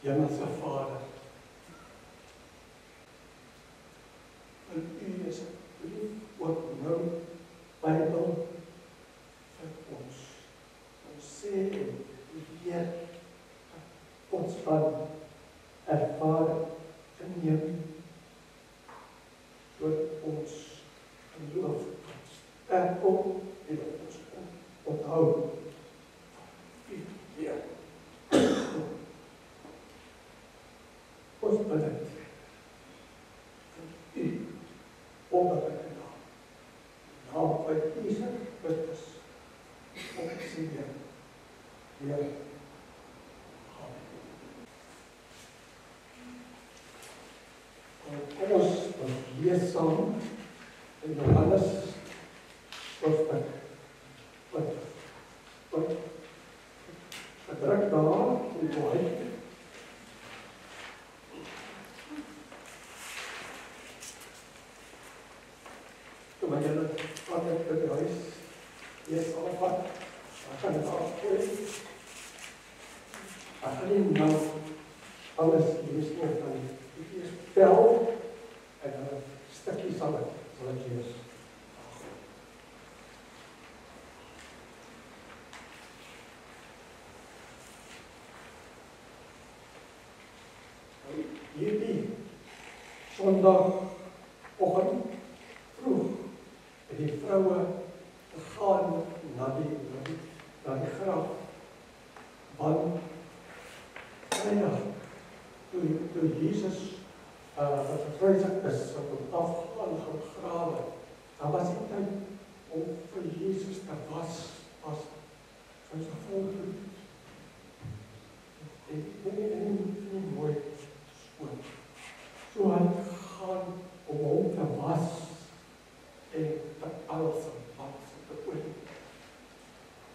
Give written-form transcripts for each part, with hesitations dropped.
Hemelse Vader, en U is 'n brief ook nou Bybel vir ons. Ons sê en leer ons van ervaring geneem, sodat ons geloof sterk kom en ons onthou U leer. Ons bid dit in U wonderlike naam. Naam van Jesus Christus, ons Heer. Amen. Kom ons lees saam in Johannes hoofstuk 20. Gedruk daar in die Bybel. Maar jy kan dit by die huis lees alvat, dan kan dit afgooi. Ek gaan nie nou alles lees nie, dan ek eers tel, en dan 'n stukkie sal ek lees. Hierdie Sondagoggend vroeg het die vroue gegaan na die graf. Want Vrydag, toe Jesus gekruisig is, op hom afgaan gegrawe, dan was die tyd om vir Jesus te was sy vol bloed. En mooi skoon. So hy gegaan om hom te was en te alsem te olie.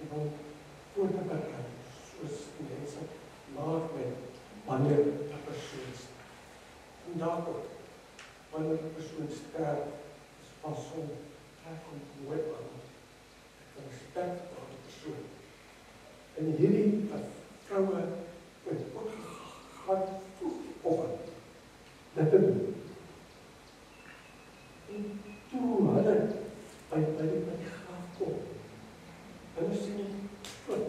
En hom voor te berei, soos mense maak met wanneer 'n persoon sterf. Vandag ook, wanneer 'n persoon sterf, is pas om trek om mooi aan, respek vir die persoon. En hierdie vroue het ook gegaan vroegoggend dit te doen. En toe hulle by die graf kom, hulle sien goed,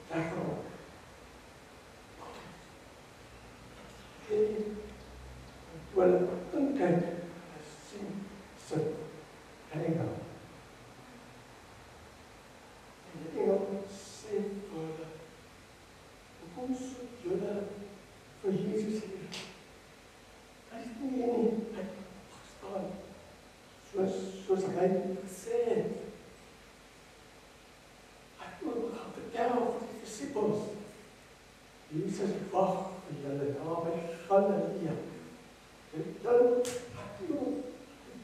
weggehaal. En toe hulle inkyk, sien sit engel. En die engel sê vir hulle, hoekom soek julle vir Jesus hier? Hy is nie hier nie, hy het gestaan, soos hy gesê het. Hy het ook gaan vertel vir die disippels, Jesus wag vir julle daar by Galilea. En dan het hy ook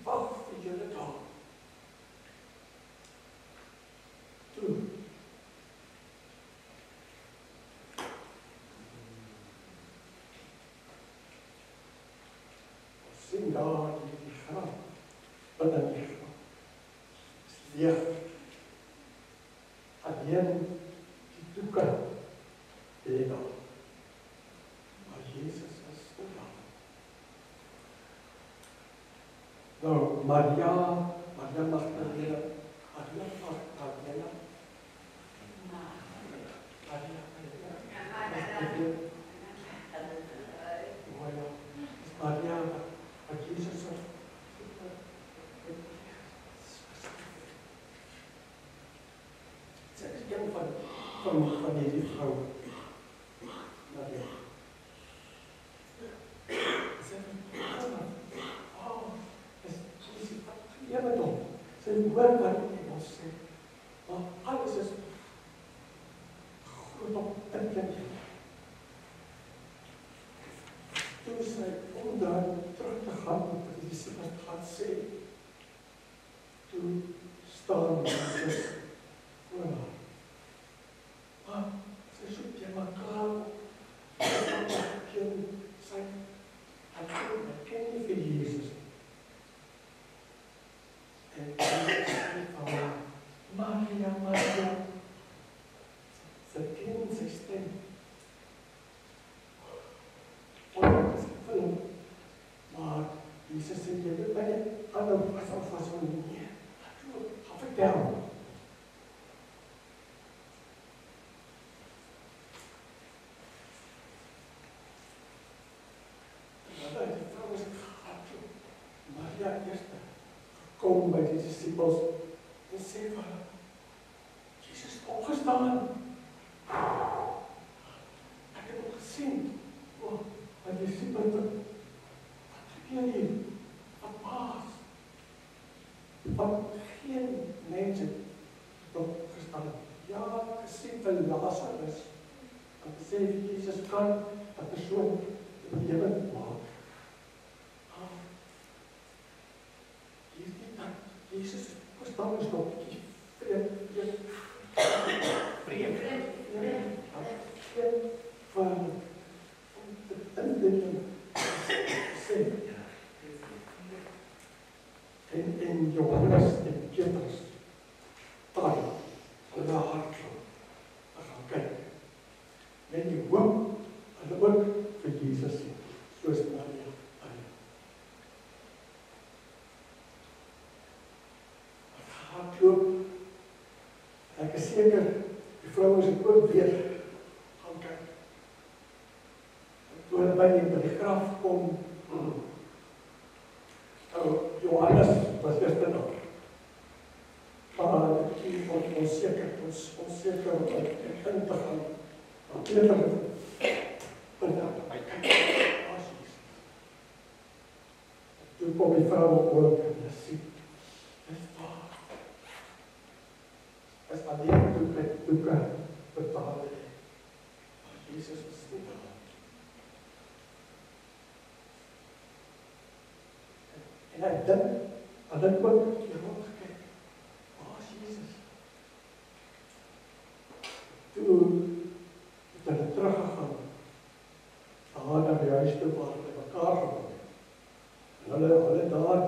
wag vir julle daar. Toe sien daar die graf, wat dan die graf is leeg. Alleen die doeke lê daar. Maar Jesus is daar. Nou, Maria Magdalena, Maria, wat Jesus sy is een van hierdie vrou. Maria. Sy is met hom. Sy hoor wat hy ons sê. Maar alles is groot op inkenning. Toe sy om daar terug te gaan, wat die disippels gaan sê, toe staan Jesus voor haar. Maar sy soek jy mekaar op. Sy ken nie vir Jesus. En sy sê van Maria, sy ken sy stem. Here eerst kom by die disciples en sê vir hulle, Jesus het opgestaan. Ek het hom gesien. En die disciples, wat gebeur hier? Wat maas? Want geen mens het opgestaan. Ja, ek gesien vir Lazarus. En sê Jesus kan 'n persoon lewend maak. Jesus verstaan is nog die vreemd van de indiening sê. En Johannes en Petrus taai hulle hartklop gaan kyk. Met die hoop hulle ook vir Jesus sien, soos Maria. Hardloop. Ek is seker, die vrouens het ook weer gaan kyk. Toe hulle by die graf kom, Johannes was eerst nog. Maar die onzeker om in te gaan. Maar Peter hy kyk, toe kom die vrou ook en hy sien, dis waar. Is alleen toeke betaal het. Maar Jesus is nie daar. En hy dink ook die rond gekyk. Waar is Jesus? Toe het hulle teruggegaan. Daar na die huis toe waar hulle mekaar gekom het. En hulle daar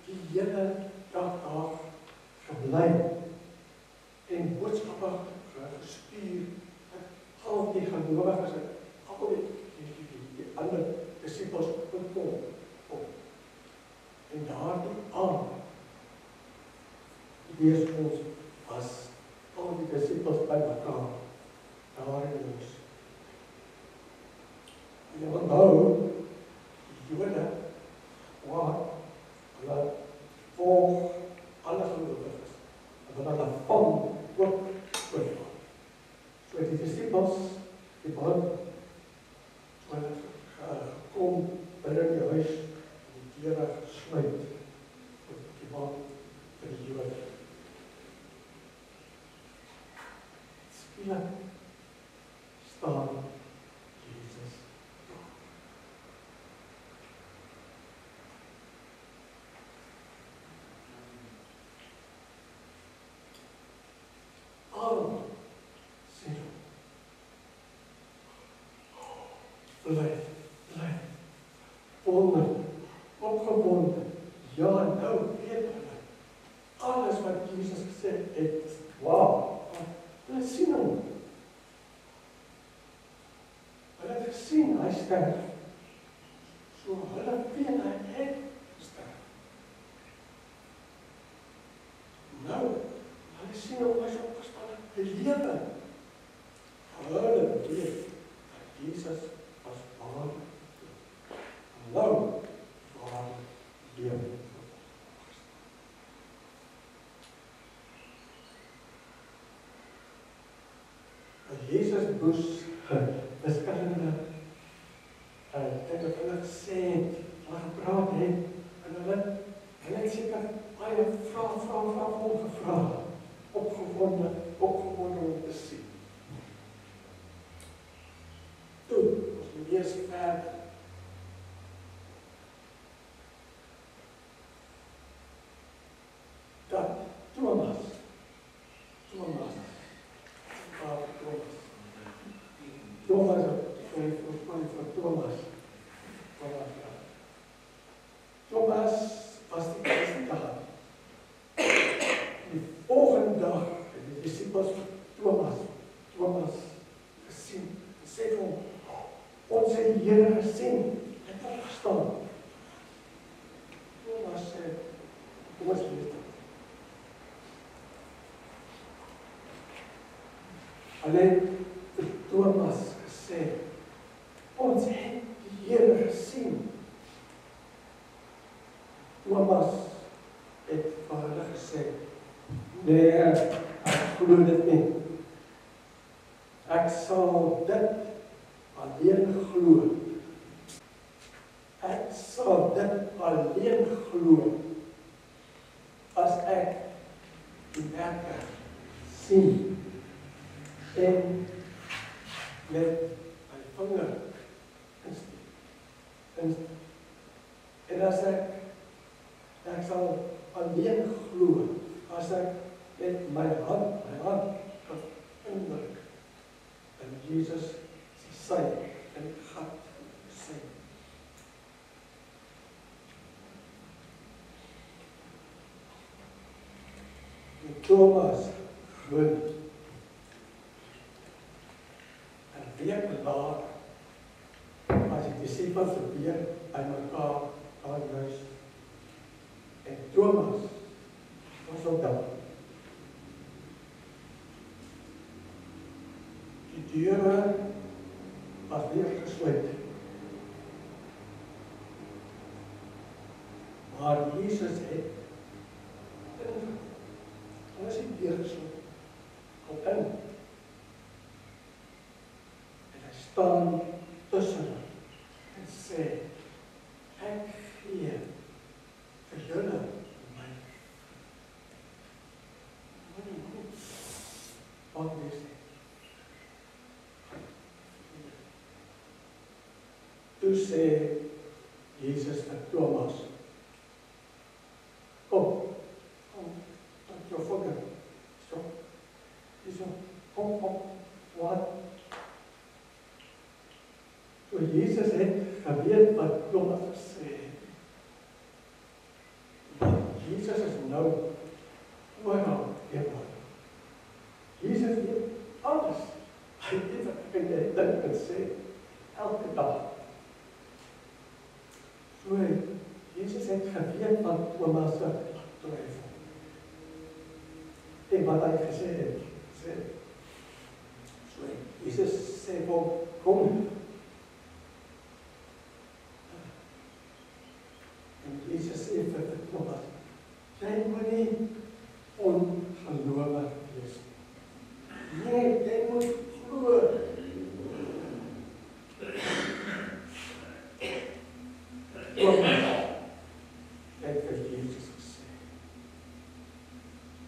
die hele dag daar gebly. En boodskappe gestuur, al die gelowiges, al die ander disciples kom. En daardie aand, lees ons, was al die disciples by mekaar, daar in ons. En jy onthou, die Jode, waar hulle volg alle gelowiges, en hulle vang ook oorval. So die disciples, die man, so hulle gekom binne die huis, en die deure gesluit, die man vir die Jode. Skielik staan Jesus daar. Almal sê, bly, opgewonde, ja, nou weet hulle, alles wat Jesus gesê het, wauw, hulle sien hom. Hulle het gesien, hy sterf. So hulle weet, hy het sterf. Nou, hulle sien hom, hy is opgestaan, hy lewe. Hulle weet, dat Jesus was waar. Nou, waar lewe. Jesus moes verskillende dit wat hulle gesê het, hulle gepraat het, en hulle het seker baie vrae gevra, opgewonde om te sien. Toe, ons lees verder. Dat Thomas, was die eerste dag. Die volgende dag het die disciples van Thomas gesien. Hy sê vir hom, ons het die Here gesien, hy het opgestaan. Thomas sê, kom ons lees dit. Alleen vir Thomas gesê, ons het die Here gesien. Thomas sal dit alleen glo. Ek sal dit alleen glo as ek die werke sien en met my vinger insteek. En as ek sal alleen glo as ek met my hand kan indruk in Jesus se sy in die gat sien. En Thomas glo. En week later, as die disippels weer by mekaar aan huis, en Thomas was ook daar. Die deure was weer gesluit. Maar Jesus het hulle is die deur gesluit. Kom in. En hy staan tussen hulle en sê, ek gee vir julle my. Wat is dit? Toe sê Jesus vir Thomas, kom, tot jou vinger, so, kom, wat? So Jesus het geweet wat Thomas gesê het. Jesus is nou oral eenmaal. Jesus weet alles. Hy weet wat ek dink en sê, elke dag. So, Jesus het geweet wat Thomas se twyfel. En wat hy gesê het, so, Jesus sê, kom. En Jesus sê vir Thomas, jy moet nie ongelowig wees. Nee, jy moet glo. Thomas het vir Jesus gesê,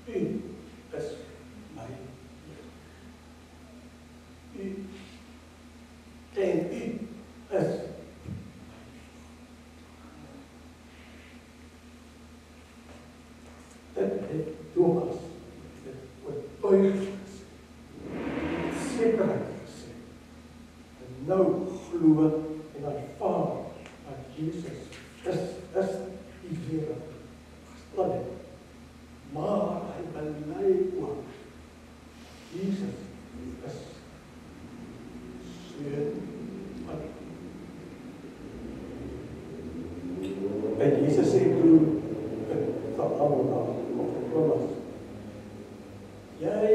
u is my Heer. U en u is Thomas het oortuigend gesê, met sekerheid gesê, en nou glo en aanvaar dat Jesus is die Here, verstaan het, maar hy bely ook, Jesus is Seun van God. En Jesus sê toe vir almal Thomas, jy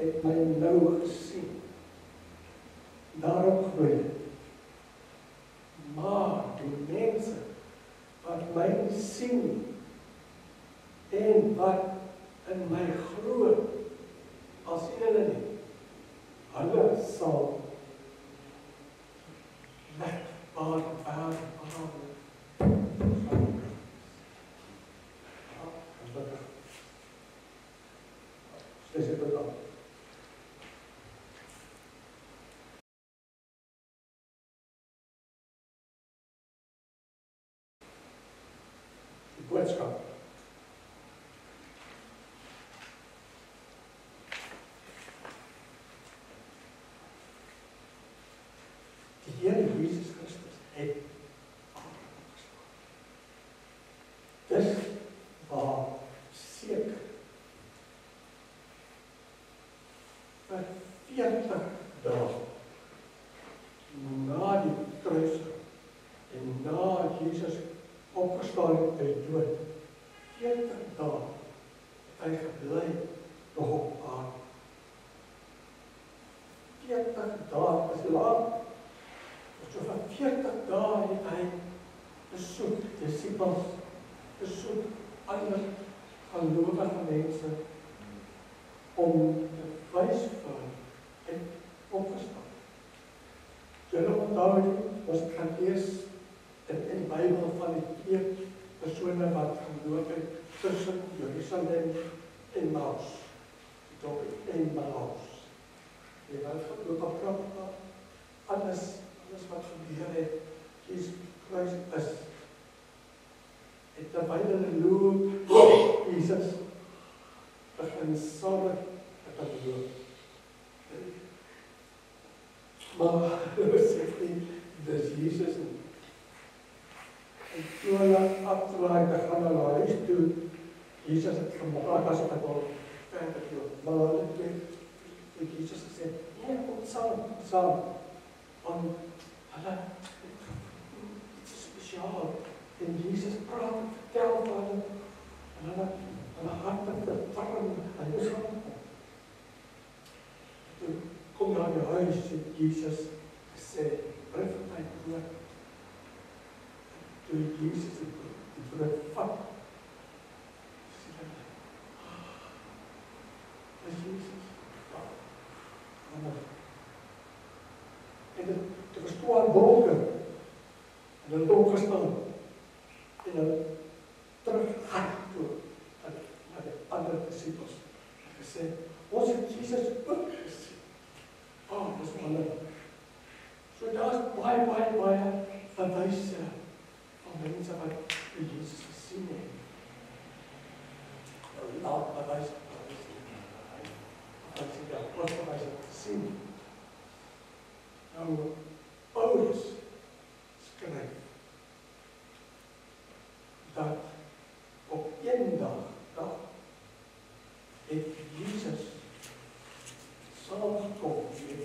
het my nou gesien, daarop glo jy. Maar die mense wat my sien en wat in my glo, as sien hulle nie, hulle sal wegvaar. Dis het bedoel. Die boodskap. Die Here Jesus Christus het dis waar seker vir 40 dae na die kruising en na Jesus opgestaan uit die dood, 40 dae hy gebly nog op aarde. 40 dae is lang. So van 40 dae het hy besoek disippels, besoek ander gelowige mense om te wys vir en opgestaan. onthou nie, ons gaan lees in die Bybel van die 2 persone wat geloop het tussen Jerusalem en Maus. Die dorp en Maus. Die wat geloop op Golgotha, alles wat gebeur het, Jesus kruis is. En terwyl hulle loop, Jesus begin saam met hulle loop. Maar hulle besef nie, dis Jesus nie. En toe hulle afdraai te gaan na hulle huis toe, Jesus het gemaak as ek wil verder loop. Maar hulle het Jesus gesê, nee, kom saam. Want hulle iets spesiaal. En Jesus praat en vertel van hulle, en hulle harte verwarm, en hulle saam. Toe kom na die huis, het Jesus gesê, bring vir my brood. Toe Jesus die brood vat, sê hulle, dis Jesus. En dit was 12 wolke, en hulle het opgestaan, en hulle teruggaan toe, na die ander disciples, en gesê, ons het Jesus ook gesien. Dis wonderlik. So daar is baie bewyse van mense wat Jesus gesien het. Laat bewyse wat sy daar bewyse gesien. Nou, Paulus skryf dat op een dag het Jesus saamgekom met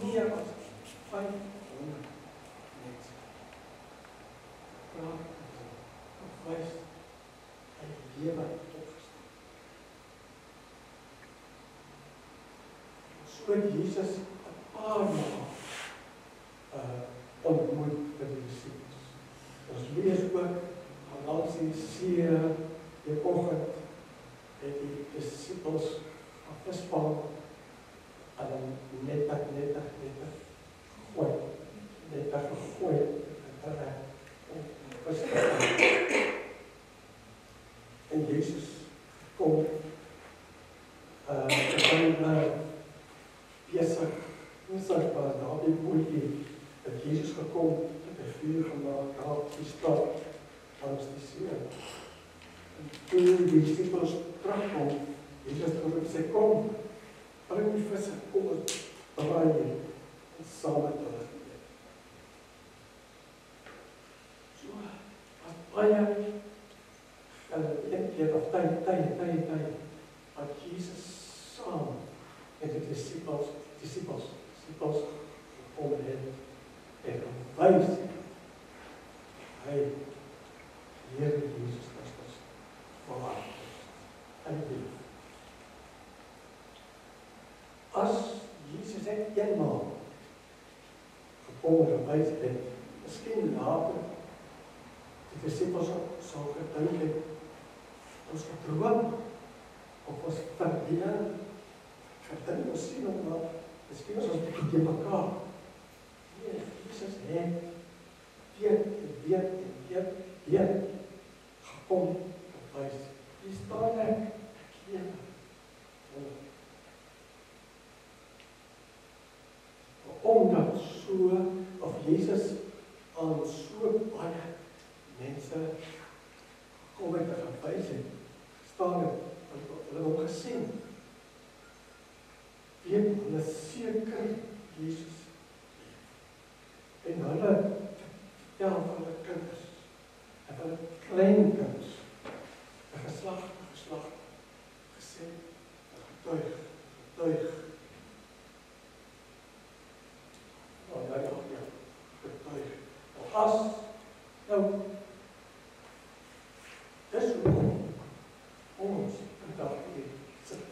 meer as 500 mense. Praat en wys hy lewe opgestaan. So het Jesus 'n paar maal ontmoet met die disciples. Ons lees ook Galasiërs 7 die oggend het die disciples afgespan en dan net gegooi en Jesus kom besig was daar die bootjie dat Jesus gekom het 'n vuur gemaak daar op die stad langs die see. En toe die disciples terugkom, Jesus het gesê, kom, bring die visse, kom ons braai hier en saam met hulle eet. So, as baie een keer of tyd, wat Jesus saam met die disciples gekom het en gewys hy Here Jesus Christus verlaat en lief. As Jesus het eenmaal gekom en gewys het, miskien later die disciples sal gedink het, ons gedroom of ons verdien, gedink ons sien om wat, miskien ons bietjie mekaar. Nee, Jesus het weer gekom gewys. Die staan ek lewe. Omdat of Jesus aan so baie mense gekom het en gewys het, staan het, hulle hom gesien. Weet hulle seker Jesus. En hulle vertel van hulle kinders, en van hulle kleinkinders, 'n geslag, gesê, getuig. Getuig. As, nou, dis hoekom ons vandag hier sit.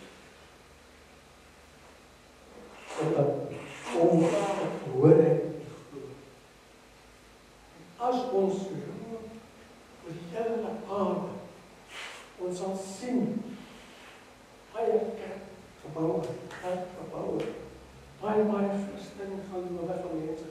Omdat ons hoor en glo. As ons loop oor die hele aarde, ons sal sien baie kerkgebouwe, baie Christen gelowige mense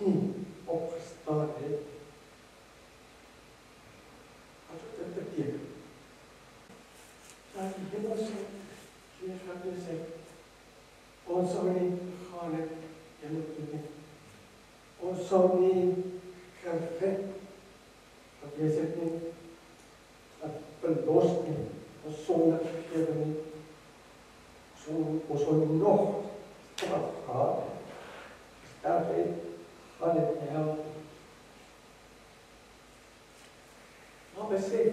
nie opgestaan het. Wat dit beteken? Dat die hemelse Gees wat jy sê, ons sal nie gegaan het, hemel toe nie. Ons sal nie gered, wat jy sê nie, dat verlos nie, ons sonde vergewe nie. Ons sal nog straf gehad, sterf het, gaan het nie help. Maar besef,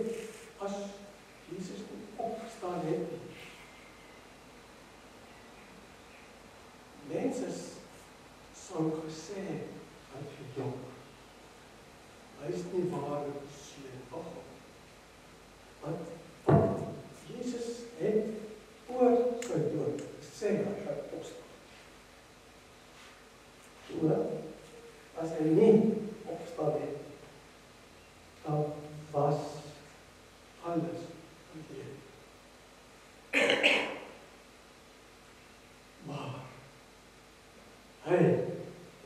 as Jesus nie opgestaan het nie, mense sal gesê aan vir Job, hy is nie ware seun van God. Want Jesus het voor sy dood gesê hy gaan opstaan. So, as hy nie opgestaan het, dan was alles verkeerd. Maar hy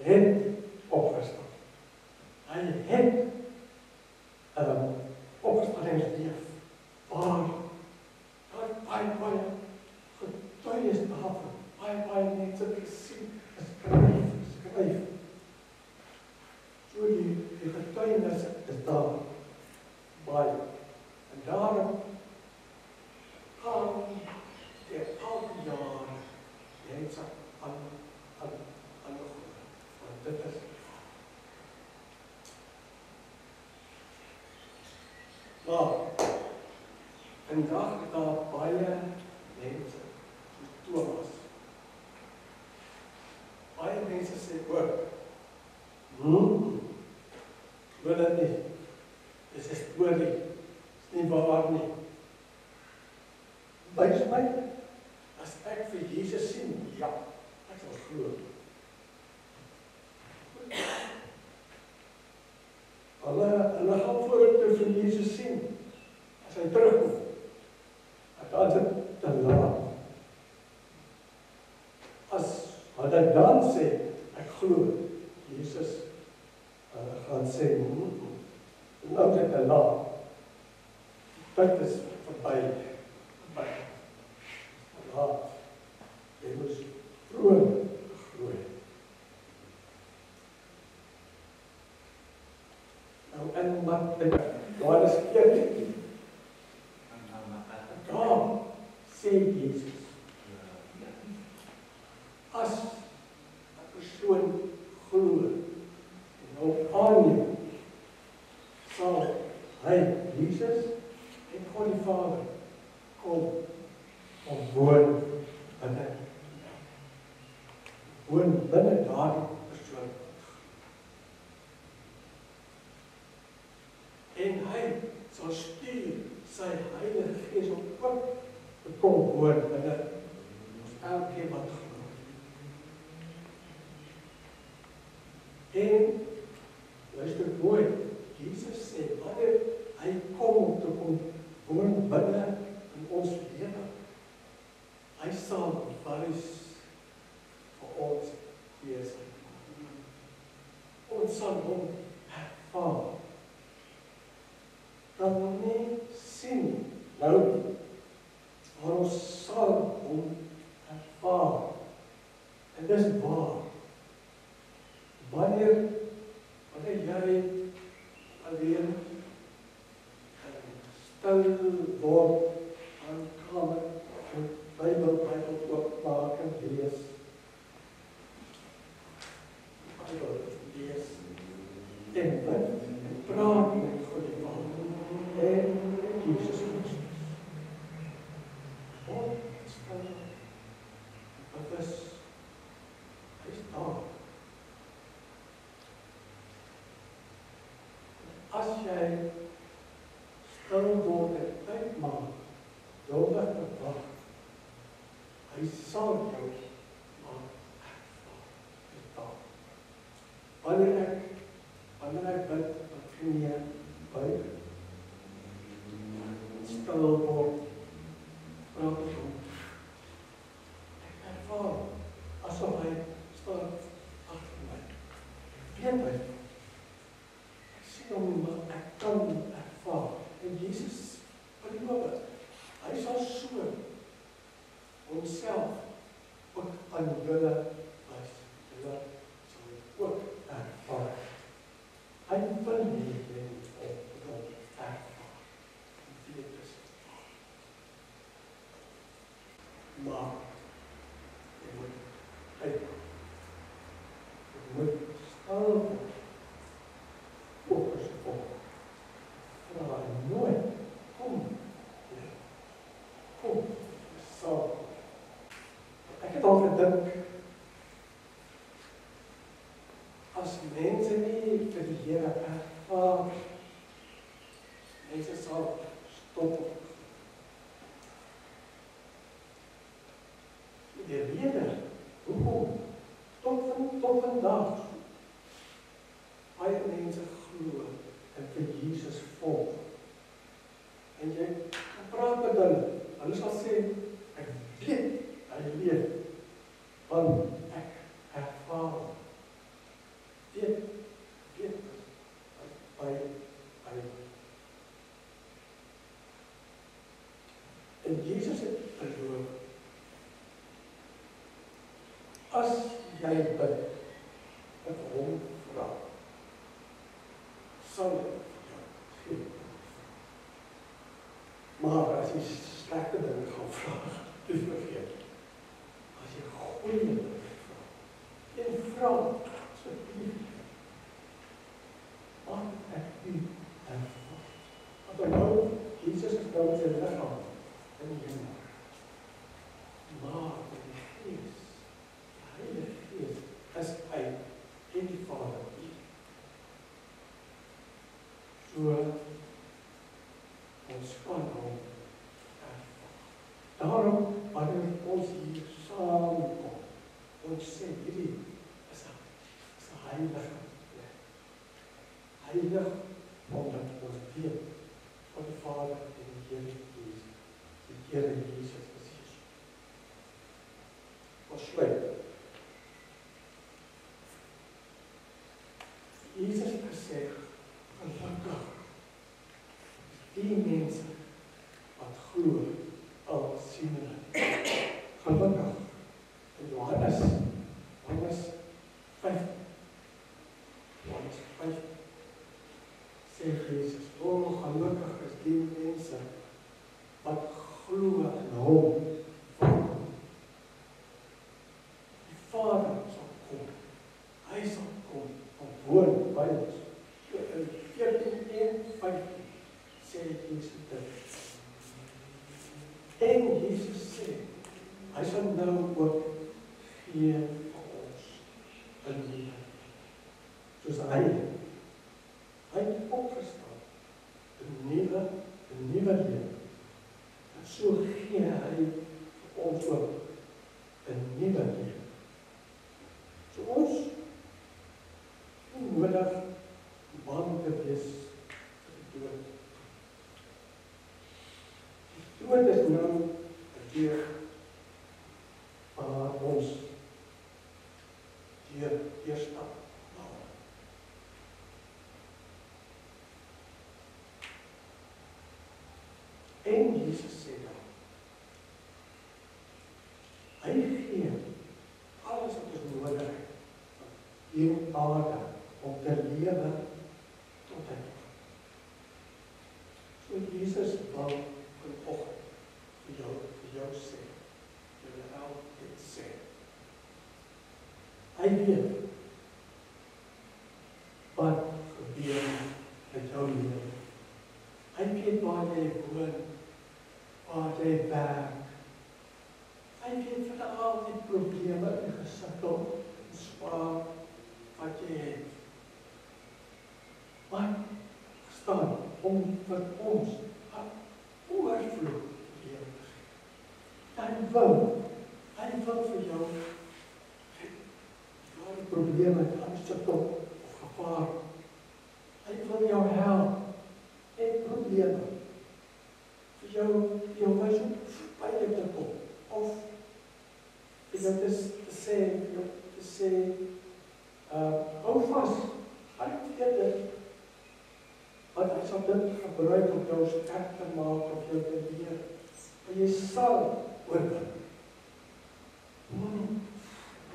het opgestaan. Hy het opgestaningsleef waar baie getuies daarvan, baie mense gesien, geskryf. So die getuienis is daar baie. En daarom gaan die elke jaar mense aan want dit is maar en daar is daar baie mense soos Thomas. Baie mense sê ook wil dit nie, dis 'n storie, is nie waar nie. Wys my, as ek vir Jesus sien, ja, ek sal glo. Hulle gaan vorentoe vir Jesus sien, as hy terugkom. Dan is dit te laat. As hulle dan sê, ek glo, Jesus gaan sê, nou is dit te laat. Dit is verby. Laat. Jy moes vroeg geglooi. Nou, en wat daar is keer daar sê Jesus, as 'n persoon glo en op aanneem, sal hy, Jesus en God die Vader, kom om woon binne daardie persoon. En hy sal stuur sy Heilige Gees om ook te kom woon binne ons elkeen wat glo. En luister mooi, Jesus sê, wanneer hy kom om te kom woon binne in ons lewe, hy sal wys vir ons wees. Ons sal hom ervaar. Dat ons nie sien nou nie, maar ons sal hom ervaar. En dis waar. Wanneer jy alleen stil word aan kamer en Bybel oopmaak en lees. Bybel lees. En bid en praat met God die Vader en Jesus Christus. God stil. Wat is? Hy is daar. As jy stil word en tyd maak, doelweg te wag, hy sal jou maak ervaar. Wanneer ek bid, wat knie buig, stil word, praat met hom. Ek ervaar, asof hy staan agter my. my. Ek sien hom, maar ek kan ervaar. En Jesus beloof het, hy sal so homself ook aan julle wys. Julle sal dit ook ervaar. Hy wil nie jy moet hom ervaar. Weet is. Maar jy moet uit. Jy moet stil word. Fokus op. Vra nooit. Kom. Kom. Sal. Ek het al gedink, as mense nie vir die Here ervaar, mense sal stop. Die rede, hoekom, tot vandag, baie mense glo en vir Jesus volg. En jy kan praat met hulle sal sê, ek weet, hy leef, want ek ervaar. Weet, by. En Jesus het beloof, as jy bid, met hom vra, sal hy jou gee. Maar as jy slegte dinge gaan vra, dis vergeet. As jy goeie dinge vra, en vra, asseblief, wat ek u ervaar. Want nou, Jesus is nou met sy lichaam in die hemel. Maar die Gees, die Heilige Gees, is hy en die Vader. So, ons kan hom ervaar. Daarom, wanneer ons hier saamkom, ons sê, hierdie is een heilige plek. Heilig, omdat ons weet, van die Vader en die Here Jesus. Die Here Jesus is Jesus. Ons sluit. Jesus het gesê, gelukkig, die mense wat glo, al sien hulle. Gelukkig, in Johannes 5, sê Jesus, gelukkig is die mense wat glo in hom, die Vader sal kom, hy sal kom, en woon by ons. So in 14 en 15 sê Jesus dit. En Jesus sê, hy sal nou ook gee vir ons in lewe. Soos hy het opgestaan, een nieuwe lewe. En so gee hy vir ons ook een nieuwe lewe. So ons nie nodig bang te wees vir die dood. Die dood is nou een deur waar ons deurstap. En Jesus sê dan, hy gee alles wat ons nodig het, hier op aarde, om te lewe tot hy. So Jesus wil vanoggend vir jou sê, julle elkeen sê, hy weet wat gebeur met jou lewe. Hy weet waar jy woon, waar jy werk. Hy weet van al die probleme en gesukkel en swaar wat jy het. Maar staan om vir ons 'n oorvloed lewe te gee. Hy wil vir jou waar die probleme en sukkel of gevaar. Hy wil jou help. En probleme vir jou wys hoe by jy te kom, of vir jou te sê, hou vas dit gebruik om jou sterk te maak, om jou te leer, en jy sal oorwin. Moenie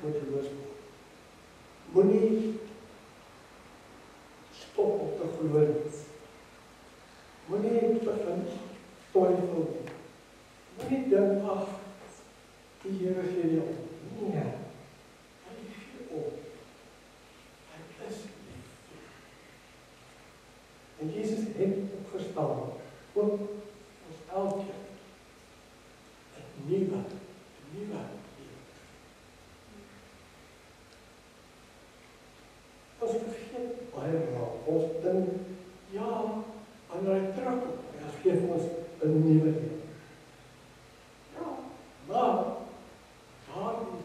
moedeloos word. Moenie stop om te glo nie. Moenie begin twyfel nie. Moenie dink, ag, die Here gee nie om. Nee, hy gee om. Hy is lief. En Jesus het opgestaan, ook ons elkeen, 'n nuwe lewe. Ons vergeet baie raak, ons dink, ja, wanneer hy terugkom, hy gee ons 'n nuwe lewe. Ja, maar daardie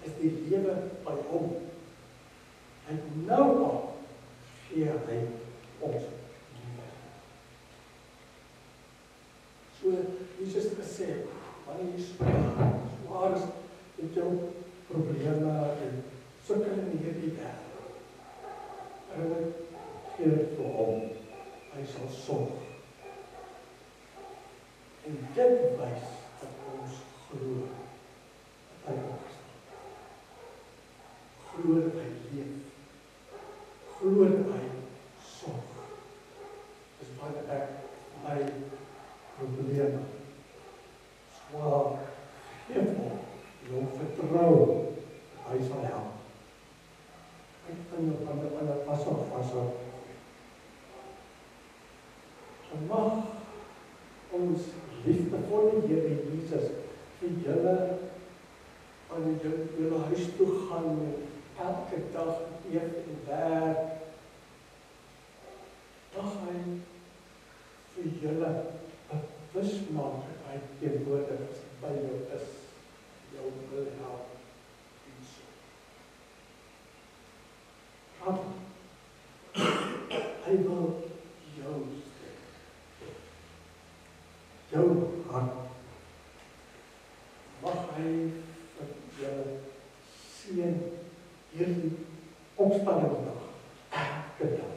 is die lewe by hom. En nou al gee hy ons nuwe. So Jesus het gesê, wanneer jy swaar is met jou probleme en sukkel in hierdie wêreld, en gee dit vir hom, hy sal sorg. En dit wys dat ons glo, dat hy opgestaan. Glo dat hy leef. Glo dat hy sorg. Dis wanneer ek my probleme swaar gee hom, en hom vertrou, hy sal help. Ek kan jou pas op. En mag ons liefdevolle Here Jesus vir julle aan julle huis toe gaan en elke dag eet en werk. Mag hy vir julle bewus maak dat hy teenwoordig is, by jou is, jou wil help. Hy wil jou hart. Mag hy vir julle seën hierdie opstandingsdag elke dag.